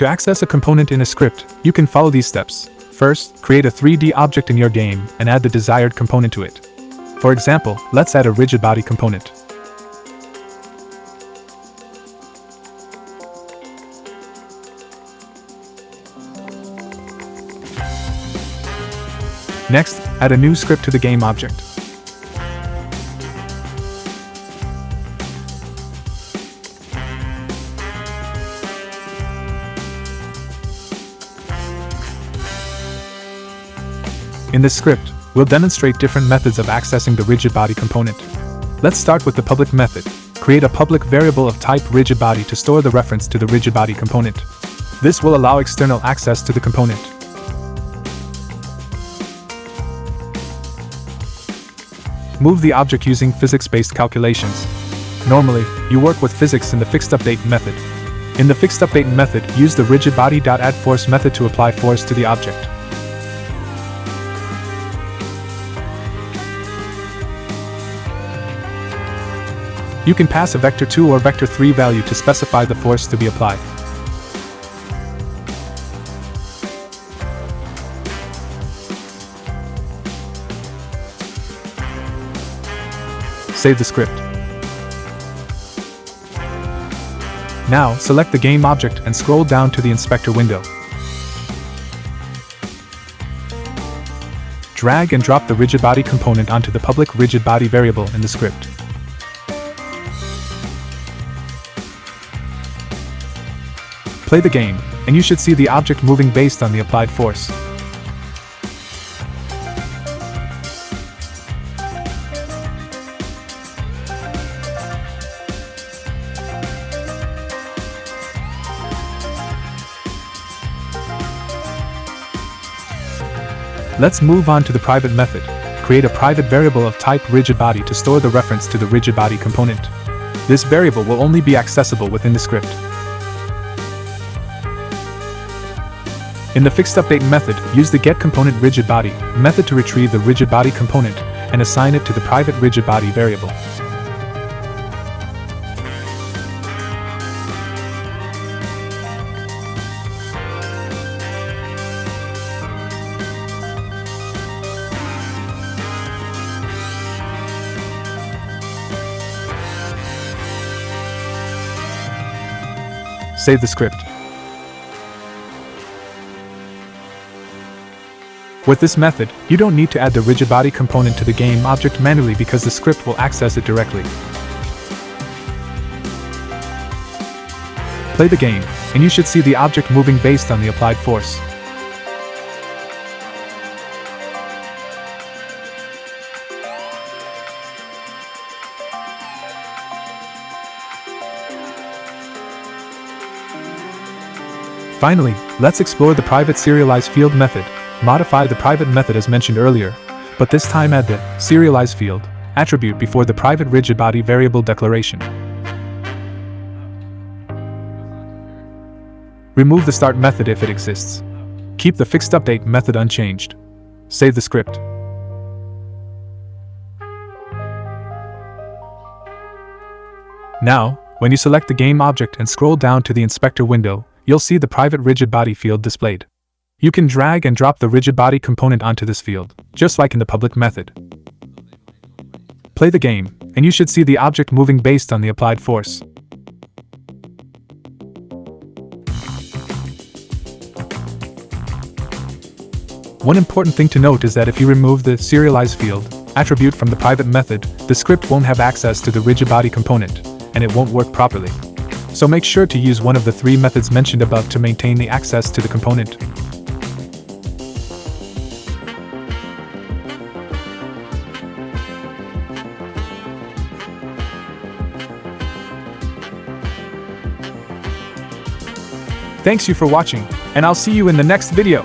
To access a component in a script, you can follow these steps. First, create a 3D object in your game and add the desired component to it. For example, let's add a rigid body component. Next, add a new script to the game object. In this script, we'll demonstrate different methods of accessing the rigid body component. Let's start with the public method. Create a public variable of type rigid body to store the reference to the rigid body component. This will allow external access to the component. Move the object using physics-based calculations. Normally, you work with physics in the fixedUpdate method. In the fixedUpdate method, use the rigidBody.addForce method to apply force to the object. You can pass a vector2 or vector3 value to specify the force to be applied. Save the script. Now, select the game object and scroll down to the inspector window. Drag and drop the rigid body component onto the public rigid body variable in the script. Play the game, and you should see the object moving based on the applied force. Let's move on to the private method. Create a private variable of type rigid body to store the reference to the rigid body component. This variable will only be accessible within the script. In the fixedUpdate method, use the getComponentRigidBody method to retrieve the rigid body component and assign it to the private rigid body variable. Save the script. With this method, you don't need to add the rigid body component to the game object manually because the script will access it directly. Play the game, and you should see the object moving based on the applied force. Finally, let's explore the private SerializeField method. Modify the private method as mentioned earlier, but this time add the SerializeField attribute before the private rigid body variable declaration. Remove the start method if it exists. Keep the fixedUpdate method unchanged. Save the script. Now, when you select the game object and scroll down to the inspector window, you'll see the private rigid body field displayed. You can drag and drop the rigid body component onto this field, just like in the public method. Play the game, and you should see the object moving based on the applied force. One important thing to note is that if you remove the SerializeField attribute from the private method, the script won't have access to the rigid body component, and it won't work properly. So make sure to use one of the three methods mentioned above to maintain the access to the component. Thanks you for watching, and I'll see you in the next video.